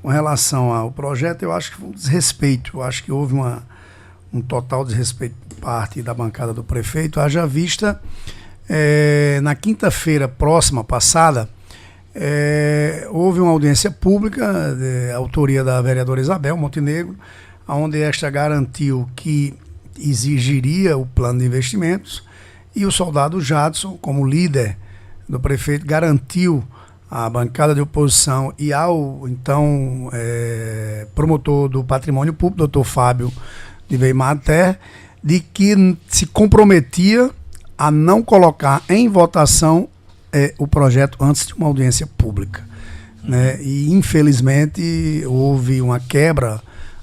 Com relação ao projeto, eu acho que foi um desrespeito. Eu acho que houve um total desrespeito por parte da bancada do prefeito, haja vista, na quinta-feira próxima, passada, houve uma audiência pública, autoria da vereadora Isabel Montenegro, onde esta garantiu que exigiria o plano de investimentos, e o soldado Jadson, como líder do prefeito, garantiu à bancada de oposição e ao, então, promotor do patrimônio público, doutor Fábio de Weimater, de que se comprometia a não colocar em votação o projeto antes de uma audiência pública. Né? E, infelizmente, houve uma quebra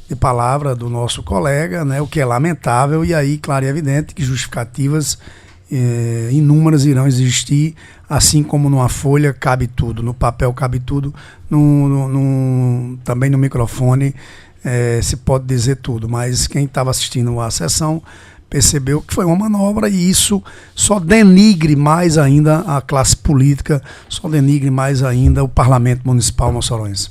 de palavra do nosso colega, né? O que é lamentável, e aí, claro e evidente, que justificativas inúmeras irão existir, assim como numa folha cabe tudo, no papel cabe tudo, também no microfone se pode dizer tudo, mas quem estava assistindo à sessão percebeu que foi uma manobra, e isso só denigre mais ainda a classe política, só denigre mais ainda o Parlamento Municipal moçoroense.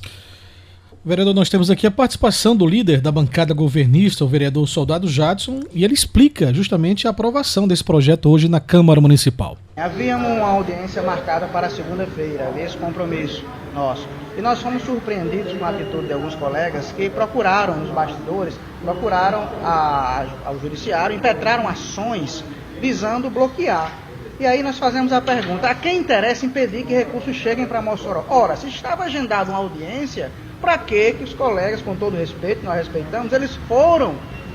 Vereador, nós temos aqui a participação do líder da bancada governista, o vereador Soldado Jadson, e ele explica justamente a aprovação desse projeto hoje na Câmara Municipal. Havia uma audiência marcada para segunda-feira, havia esse compromisso nosso. E nós fomos surpreendidos com a atitude de alguns colegas que procuraram nos bastidores, procuraram ao judiciário, impetraram ações visando bloquear. E aí nós fazemos a pergunta: a quem interessa impedir que recursos cheguem para Mossoró? Ora, se estava agendada uma audiência, para que os colegas, com todo respeito, nós respeitamos, eles foram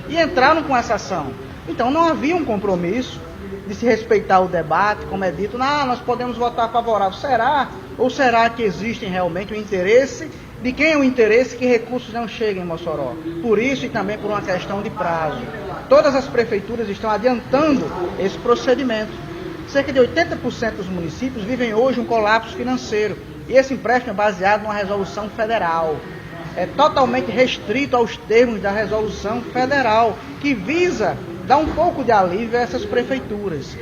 e entraram com essa ação? Então não havia um compromisso de se respeitar o debate, como é dito, nós podemos votar favorável. Será? Ou será que existe realmente o interesse? De quem é o interesse que recursos não cheguem em Mossoró? Por isso, e também por uma questão de prazo, todas as prefeituras estão adiantando esse procedimento. Cerca de 80% dos municípios vivem hoje um colapso financeiro, e esse empréstimo é baseado numa resolução federal. É totalmente restrito aos termos da resolução federal, que visa dar um pouco de alívio a essas prefeituras.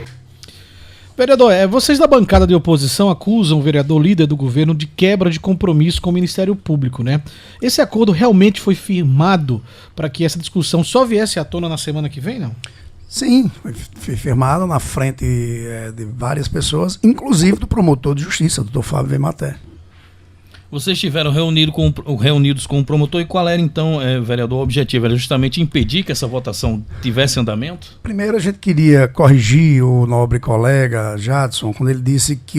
Vereador, vocês da bancada de oposição acusam o vereador líder do governo de quebra de compromisso com o Ministério Público, né? Esse acordo realmente foi firmado para que essa discussão só viesse à tona na semana que vem, não? Sim, foi firmado na frente de várias pessoas, inclusive do promotor de justiça, doutor Fábio Weimater. Vocês estiveram reunidos com o promotor, e qual era então, vereador, o objetivo? Era justamente impedir que essa votação tivesse andamento? Primeiro, a gente queria corrigir o nobre colega Jadson, quando ele disse que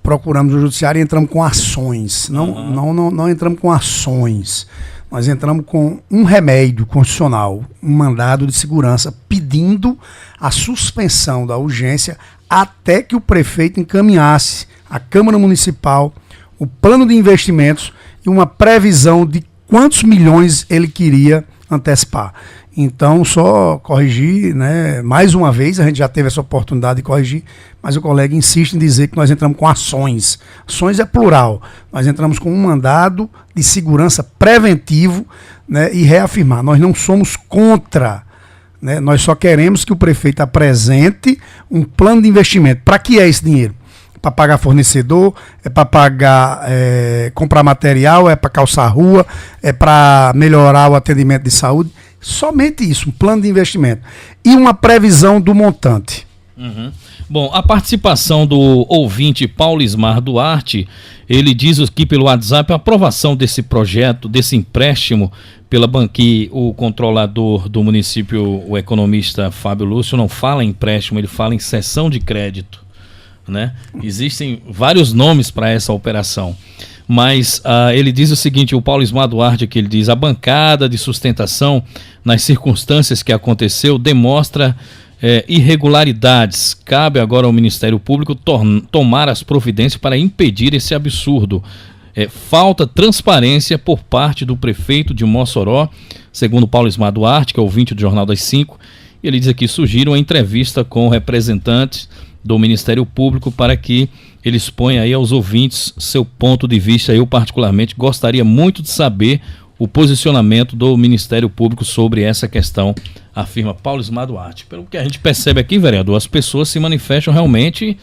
procuramos o judiciário e entramos com ações. Não entramos com ações. Nós entramos com um remédio constitucional, um mandado de segurança, pedindo a suspensão da urgência até que o prefeito encaminhasse à Câmara Municipal o plano de investimentos e uma previsão de quantos milhões ele queria antecipar. Então, só corrigir, né? Mais uma vez, a gente já teve essa oportunidade de corrigir, mas o colega insiste em dizer que nós entramos com ações. Ações é plural. Nós entramos com um mandado de segurança preventivo, né? E reafirmar, nós não somos contra, né? Nós só queremos que o prefeito apresente um plano de investimento. Para que é esse dinheiro? Para pagar fornecedor, é para pagar, comprar material, é para calçar a rua, é para melhorar o atendimento de saúde. Somente isso, um plano de investimento. E uma previsão do montante. Uhum. Bom, a participação do ouvinte Paulo Ismar Duarte, ele diz aqui pelo WhatsApp a aprovação desse projeto, desse empréstimo, que o controlador do município, o economista Fábio Lúcio, não fala em empréstimo, ele fala em cessão de crédito. Né? Existem vários nomes para essa operação, mas ele diz o seguinte, o Paulo Ismar Duarte, que ele diz: a bancada de sustentação, nas circunstâncias que aconteceu, demonstra irregularidades. Cabe agora ao Ministério Público tomar as providências para impedir esse absurdo. Falta transparência por parte do prefeito de Mossoró, segundo Paulo Ismar Duarte, que é ouvinte do Jornal das 5. Ele diz aqui: sugiro uma entrevista com representantes do Ministério Público para que ele exponha aí aos ouvintes seu ponto de vista. Eu particularmente gostaria muito de saber o posicionamento do Ministério Público sobre essa questão, afirma Paulo Ismar Duarte. Pelo que a gente percebe aqui, vereador, as pessoas se manifestam realmente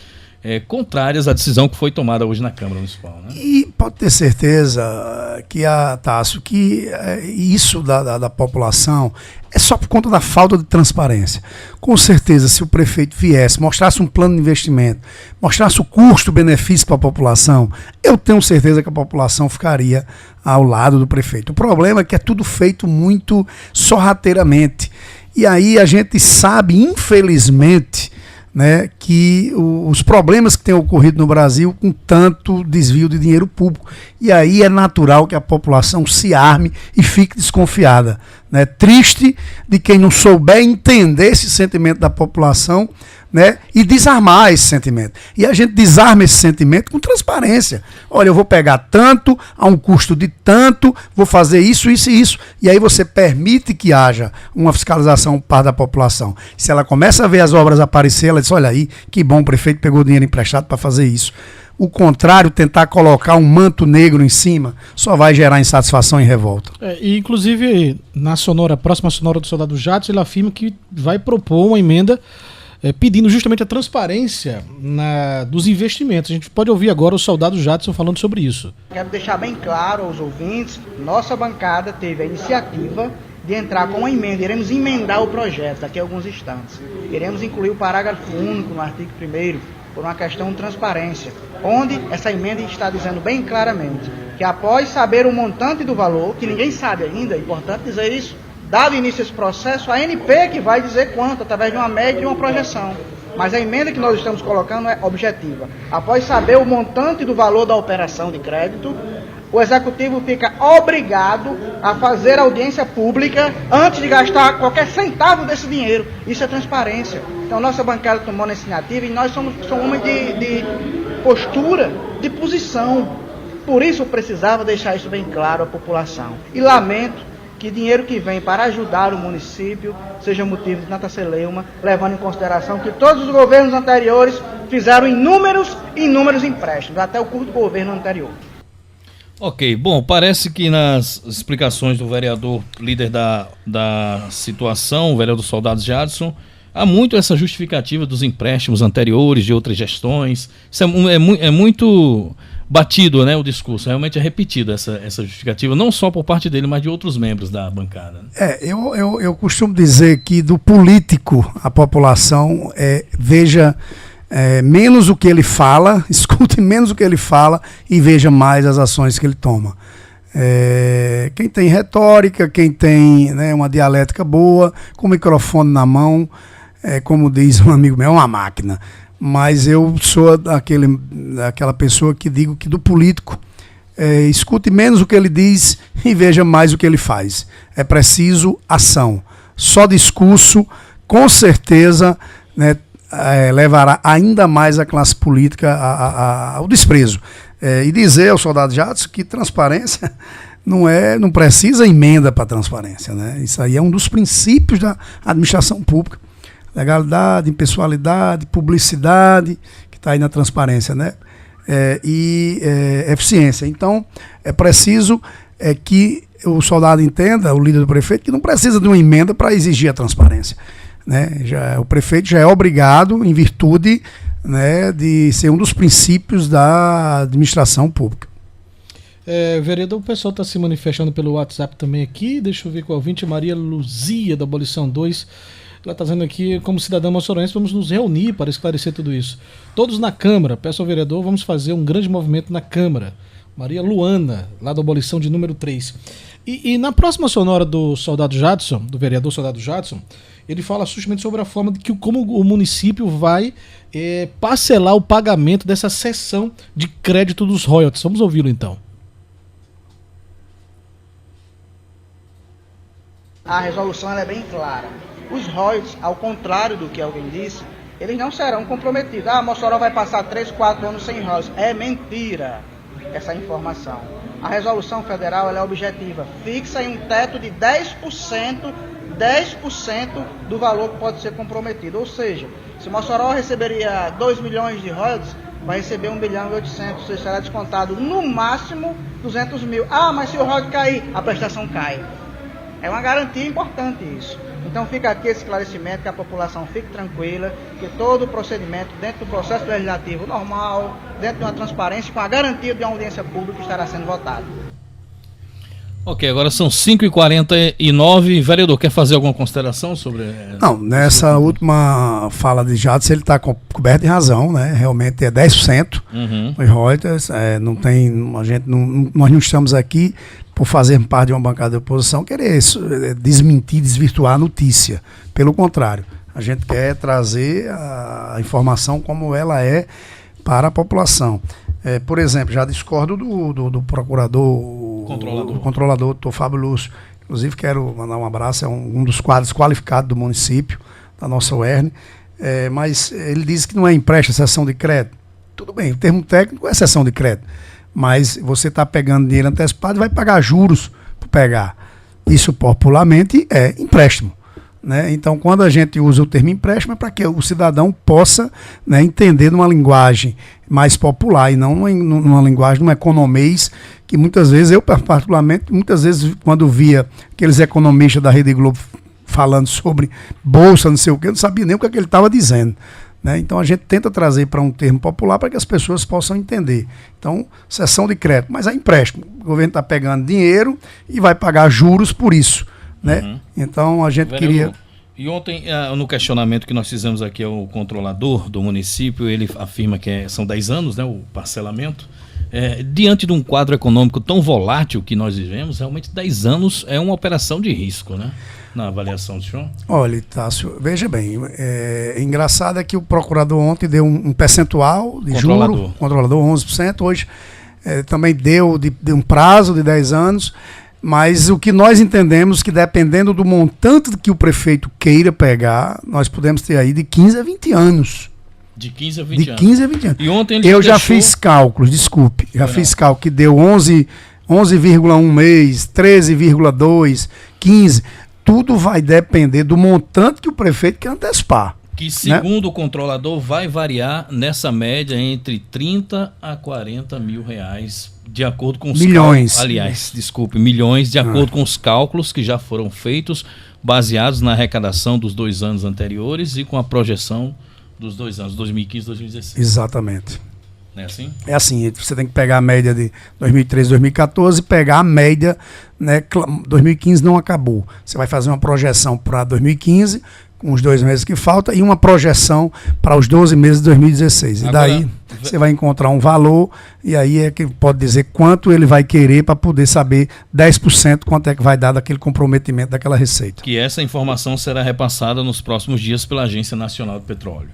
contrárias à decisão que foi tomada hoje na Câmara Municipal. Né? E pode ter certeza que, Tássio, que isso da população é só por conta da falta de transparência. Com certeza, se o prefeito viesse, mostrasse um plano de investimento, mostrasse o custo-benefício para a população, eu tenho certeza que a população ficaria ao lado do prefeito. O problema é que é tudo feito muito sorrateiramente. E aí a gente sabe, infelizmente, né, que os problemas que têm ocorrido no Brasil com tanto desvio de dinheiro público. E aí é natural que a população se arme e fique desconfiada. Né? Triste de quem não souber entender esse sentimento da população, né, e desarmar esse sentimento. E a gente desarma esse sentimento com transparência. Olha, eu vou pegar tanto, a um custo de tanto, vou fazer isso, isso e isso. E aí você permite que haja uma fiscalização por parte da população. Se ela começa a ver as obras aparecer, ela diz, olha aí, que bom, o prefeito pegou dinheiro emprestado para fazer isso. O contrário, tentar colocar um manto negro em cima, só vai gerar insatisfação e revolta. E inclusive, na próxima sonora do Soldado Jadson, ele afirma que vai propor uma emenda pedindo justamente a transparência dos investimentos. A gente pode ouvir agora o Soldado Jadson falando sobre isso. Quero deixar bem claro aos ouvintes, nossa bancada teve a iniciativa de entrar com uma emenda, iremos emendar o projeto daqui a alguns instantes. Iremos incluir o parágrafo único no artigo 1º, por uma questão de transparência, onde essa emenda está dizendo bem claramente que após saber o montante do valor, que ninguém sabe ainda, é importante dizer isso, dado início a esse processo, a ANP que vai dizer quanto, através de uma média e uma projeção. Mas a emenda que nós estamos colocando é objetiva. Após saber o montante do valor da operação de crédito, o Executivo fica obrigado a fazer audiência pública antes de gastar qualquer centavo desse dinheiro. Isso é transparência. Então, nossa bancada tomou essa iniciativa e nós somos homens de postura, de posição. Por isso, eu precisava deixar isso bem claro à população. E lamento que dinheiro que vem para ajudar o município seja motivo de nata celeuma, levando em consideração que todos os governos anteriores fizeram inúmeros empréstimos, até o curto governo anterior. Ok, bom, parece que nas explicações do vereador líder da situação, o vereador Soldado Jadson, há muito essa justificativa dos empréstimos anteriores, de outras gestões. Isso é muito batido, né, o discurso, realmente é repetido essa justificativa, não só por parte dele, mas de outros membros da bancada. Eu costumo dizer que do político a população veja menos o que ele fala, escute menos o que ele fala e veja mais as ações que ele toma. Quem tem retórica, quem tem, né, uma dialética boa, com o microfone na mão, como diz um amigo meu, é uma máquina. Mas eu sou daquela pessoa que digo que do político, escute menos o que ele diz e veja mais o que ele faz. É preciso ação. Só discurso, com certeza, né, levará ainda mais a classe política ao desprezo. E dizer ao Soldado Jadson que transparência não precisa emenda para transparência, né? Isso aí é um dos princípios da administração pública. Legalidade, impessoalidade, publicidade, que está aí na transparência, né? E eficiência. Então, é preciso que o soldado entenda, o líder do prefeito, que não precisa de uma emenda para exigir a transparência. Né? O prefeito já é obrigado, em virtude, né, de ser um dos princípios da administração pública. Vereador, o pessoal está se manifestando pelo WhatsApp também aqui. Deixa eu ver com o ouvinte, Maria Luzia, da Abolição 2. Ela está dizendo aqui, como cidadã moçoroense, vamos nos reunir para esclarecer tudo isso. Todos na Câmara, peço ao vereador, vamos fazer um grande movimento na Câmara. Maria Luana, lá da Abolição de número 3. E na próxima sonora do Soldado Jadson, do vereador Soldado Jadson, ele fala justamente sobre a forma de como o município vai parcelar o pagamento dessa cessão de crédito dos royalties. Vamos ouvi-lo então. A resolução ela é bem clara. Os royalties, ao contrário do que alguém disse, eles não serão comprometidos. Mossoró vai passar 3, 4 anos sem royalties. É mentira essa informação. A resolução federal ela é objetiva. Fixa em um teto de 10% do valor que pode ser comprometido. Ou seja, se Mossoró receberia 2 milhões de royalties, vai receber 1 milhão e 800, ou seja, será descontado no máximo 200 mil. Mas se o royalties cair, a prestação cai. É uma garantia importante isso. Então fica aqui esse esclarecimento, que a população fique tranquila, que todo o procedimento dentro do processo legislativo normal, dentro de uma transparência, com a garantia de uma audiência pública estará sendo votada. Ok, agora são 5h49. Vereador, quer fazer alguma consideração sobre... Não, nessa última fala de Jadson, ele está coberto de razão, né? Realmente é 10% os royalties. Não tem, nós não estamos aqui por fazer parte de uma bancada de oposição querer desmentir, desvirtuar a notícia. Pelo contrário, a gente quer trazer a informação como ela é para a população. Por exemplo, já discordo do procurador, controlador, doutor Fábio Lúcio. Inclusive, quero mandar um abraço, é um dos quadros qualificados do município, da nossa UERN. Mas ele diz que não é empréstimo, é cessão de crédito. Tudo bem, o termo técnico é cessão de crédito. Mas você está pegando dinheiro antecipado e vai pagar juros por pegar. Isso popularmente é empréstimo. Né? Então, quando a gente usa o termo empréstimo, é para que o cidadão possa, né, entender numa linguagem mais popular e não numa linguagem, num economês, que muitas vezes, eu particularmente, muitas vezes quando via aqueles economistas da Rede Globo falando sobre bolsa, não sei o que, eu não sabia nem o que ele estava dizendo. Né? Então a gente tenta trazer para um termo popular para que as pessoas possam entender. Então, cessão de crédito, mas é empréstimo. O governo está pegando dinheiro e vai pagar juros por isso. Né? Então a gente queria... E ontem, no questionamento que nós fizemos aqui ao controlador do município, ele afirma que são 10 anos, né, o parcelamento. Diante de um quadro econômico tão volátil que nós vivemos, realmente 10 anos é uma operação de risco, né? Na avaliação do senhor? Olha, Tássio, veja bem, engraçado é que o procurador ontem deu um percentual de juro, controlador 11%, hoje também deu de um prazo de 10 anos, mas o que nós entendemos que dependendo do montante que o prefeito queira pegar, nós podemos ter aí de 15 a 20 anos. De 15 a 20 anos. De 15 a 20 anos. E ontem eu já fiz cálculos, desculpe, fiz cálculo que deu 11,1 mês, 13,2, 15, tudo vai depender do montante que o prefeito quer antecipar. Que segundo o controlador vai variar nessa média entre 30 a 40 mil reais, de acordo com os milhões. Milhões, de acordo com os cálculos que já foram feitos, baseados na arrecadação dos 2 anos anteriores e com a projeção dos 2 anos, 2015 e 2016. Exatamente. Não é assim? É assim, você tem que pegar a média de 2013 2014 e pegar a média, né, 2015 não acabou. Você vai fazer uma projeção para 2015, com os 2 meses que faltam, e uma projeção para os 12 meses de 2016. E daí você vai encontrar um valor, e aí é que pode dizer quanto ele vai querer para poder saber 10% quanto é que vai dar daquele comprometimento daquela receita. Que essa informação será repassada nos próximos dias pela Agência Nacional do Petróleo.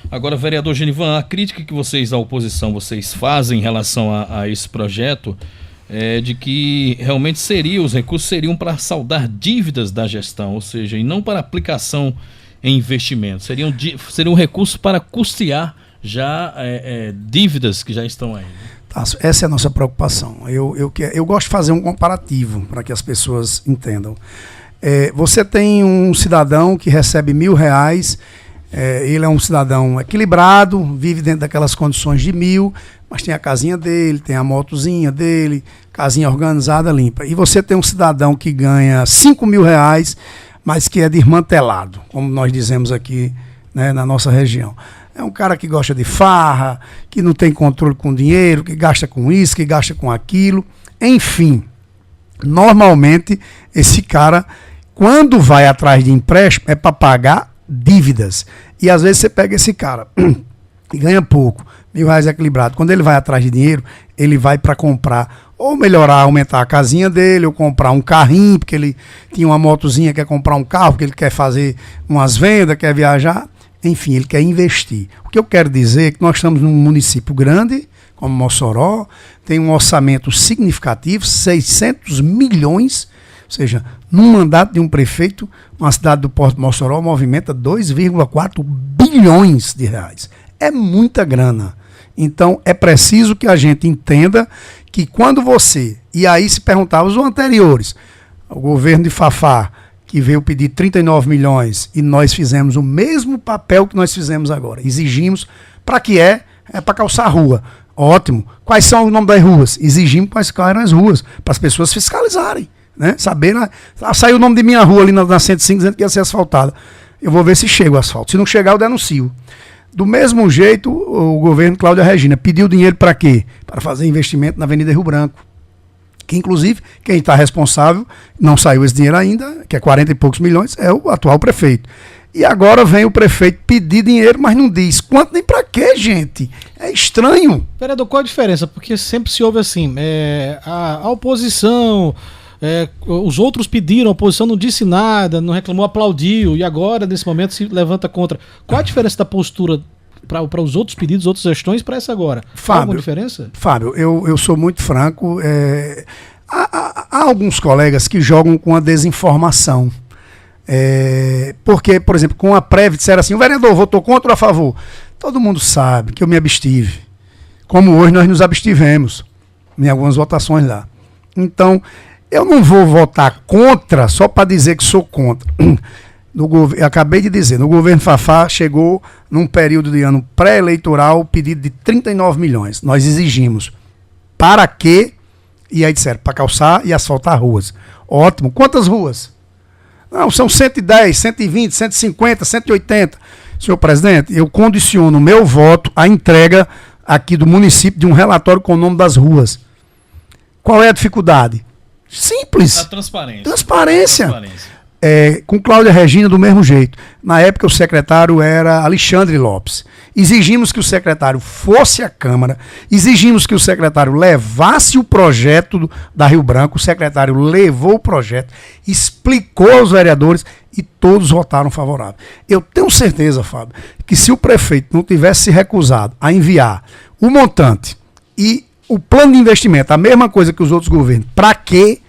Agora, vereador Genivan, a crítica que vocês, da oposição, vocês fazem em relação a esse projeto é de que realmente os recursos seriam para saldar dívidas da gestão, ou seja, e não para aplicação em investimentos. Seriam recursos para custear já dívidas que já estão aí. Essa é a nossa preocupação. Eu gosto de fazer um comparativo para que as pessoas entendam. Você tem um cidadão que recebe R$1.000, ele é um cidadão equilibrado, vive dentro daquelas condições de 1.000, mas tem a casinha dele, tem a motozinha dele, casinha organizada, limpa. E você tem um cidadão que ganha R$5.000, mas que é desmantelado, como nós dizemos aqui, né, na nossa região. É um cara que gosta de farra, que não tem controle com dinheiro, que gasta com isso, que gasta com aquilo. Enfim, normalmente esse cara, quando vai atrás de empréstimo, é para pagar dívidas. E às vezes você pega esse cara e ganha pouco, R$1.000 equilibrado. Quando ele vai atrás de dinheiro, ele vai para comprar, ou melhorar, aumentar a casinha dele, ou comprar um carrinho, porque ele tinha uma motozinha, quer comprar um carro, porque ele quer fazer umas vendas, quer viajar. Enfim, ele quer investir. O que eu quero dizer é que nós estamos num município grande, como Mossoró, tem um orçamento significativo, 600 milhões, ou seja, num mandato de um prefeito, uma cidade do Porto de Mossoró movimenta 2,4 bilhões de reais. É muita grana. Então, é preciso que a gente entenda que quando você, e aí se perguntava os anteriores, o governo de Fafá, que veio pedir 39 milhões, e nós fizemos o mesmo papel que nós fizemos agora. Exigimos, para que é para calçar a rua. Ótimo. Quais são o nome das ruas? Exigimos quais eram as ruas, para as pessoas fiscalizarem. né? Saber, saiu o nome de minha rua ali na 105 dizendo que ia ser asfaltada. Eu vou ver se chega o asfalto. Se não chegar, eu denuncio. Do mesmo jeito, o governo Cláudia Regina pediu dinheiro para quê? Para fazer investimento na Avenida Rio Branco. Que, inclusive, quem está responsável, não saiu esse dinheiro ainda, que é 40 e poucos milhões, é o atual prefeito. E agora vem o prefeito pedir dinheiro, mas não diz quanto nem para quê, gente. É estranho. Vereador, qual a diferença? Porque sempre se ouve assim, a oposição, os outros pediram, a oposição não disse nada, não reclamou, aplaudiu, e agora, nesse momento, se levanta contra. Qual a diferença da postura para os outros pedidos, outras gestões, para essa agora? Fábio, alguma diferença? Fábio, eu sou muito franco. Há alguns colegas que jogam com a desinformação. Porque, por exemplo, com a prévia disseram assim, o vereador votou contra ou a favor? Todo mundo sabe que eu me abstive. Como hoje nós nos abstivemos em algumas votações lá. Então, eu não vou votar contra só para dizer que sou contra. Eu acabei de dizer, no governo Fafá chegou num período de ano pré-eleitoral pedido de 39 milhões. Nós exigimos. Para quê? E aí disseram, para calçar e asfaltar ruas. Ótimo. Quantas ruas? Não, são 110, 120, 150, 180. Senhor presidente, eu condiciono o meu voto à entrega aqui do município de um relatório com o nome das ruas. Qual é a dificuldade? Simples. A transparência. Transparência. Com Cláudia Regina do mesmo jeito. Na época o secretário era Alexandre Lopes. Exigimos que o secretário fosse à Câmara, exigimos que o secretário levasse o projeto da Rio Branco, o secretário levou o projeto, explicou aos vereadores e todos votaram favorável. Eu tenho certeza, Fábio, que se o prefeito não tivesse se recusado a enviar o montante e o plano de investimento, a mesma coisa que os outros governos, para quê?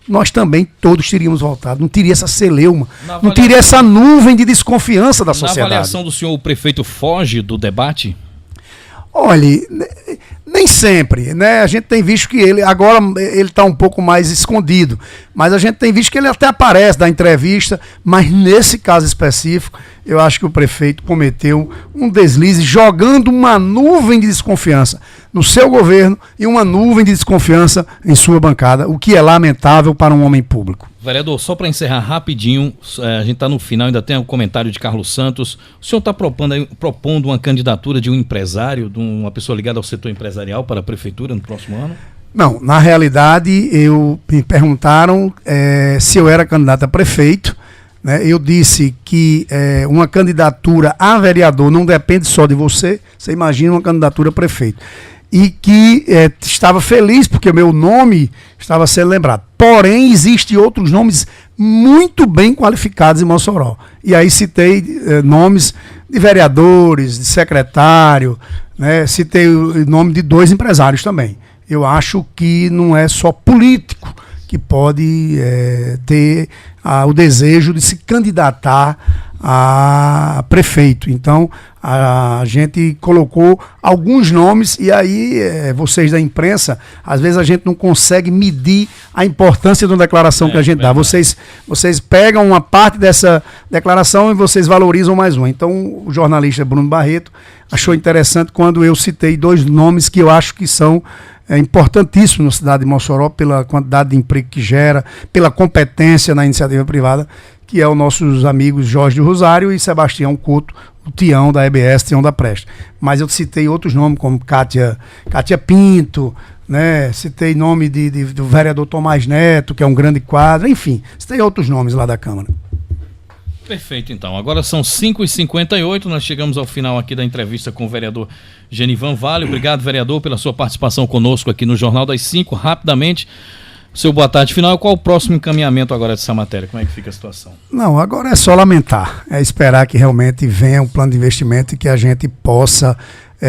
Nós também todos teríamos votado. Não teria essa celeuma, não teria essa nuvem de desconfiança da sociedade. Na avaliação do senhor, o prefeito foge do debate? Olha, nem sempre, né? A gente tem visto que ele, agora ele está um pouco mais escondido, mas a gente tem visto que ele até aparece, dá entrevista, mas nesse caso específico, eu acho que o prefeito cometeu um deslize, jogando uma nuvem de desconfiança no seu governo e uma nuvem de desconfiança em sua bancada, o que é lamentável para um homem público. Vereador, só para encerrar rapidinho, a gente está no final, ainda tem o comentário de Carlos Santos. O senhor está propondo uma candidatura de um empresário, de uma pessoa ligada ao setor empresarial para a prefeitura no próximo ano? Não, na realidade, me perguntaram se eu era candidato a prefeito. Né? Eu disse que uma candidatura a vereador não depende só de você. Você imagina uma candidatura a prefeito. E que estava feliz porque o meu nome estava sendo lembrado. Porém, existem outros nomes muito bem qualificados em Mossoró. E aí citei nomes de vereadores, de secretário, né? Citei o nome de 2 empresários também. Eu acho que não é só político que pode ter o desejo de se candidatar a prefeito. Então, a gente colocou alguns nomes e aí vocês da imprensa, às vezes a gente não consegue medir a importância de uma declaração que a gente dá. Vocês pegam uma parte dessa declaração e vocês valorizam mais uma. Então, o jornalista Bruno Barreto achou interessante quando eu citei 2 nomes que eu acho que são importantíssimos na cidade de Mossoró pela quantidade de emprego que gera, pela competência na iniciativa privada, que é os nossos amigos Jorge do Rosário e Sebastião Couto, o Tião da EBS, Tião da Presta. Mas eu citei outros nomes, como Cátia Pinto, né? Citei nome do vereador Tomás Neto, que é um grande quadro, enfim, citei outros nomes lá da Câmara. Perfeito, então. Agora são 5h58, nós chegamos ao final aqui da entrevista com o vereador Genivan Vale. Obrigado, vereador, pela sua participação conosco aqui no Jornal das 5. Rapidamente, seu boa tarde final. Qual o próximo encaminhamento agora dessa matéria? Como é que fica a situação? Não, agora é só lamentar. É esperar que realmente venha um plano de investimento e que a gente possa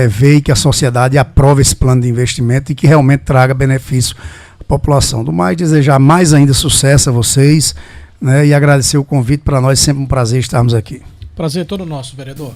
ver e que a sociedade aprove esse plano de investimento e que realmente traga benefício à população. Do mais, desejar mais ainda sucesso a vocês, né, e agradecer o convite. Para nós é sempre um prazer estarmos aqui. Prazer todo nosso, vereador.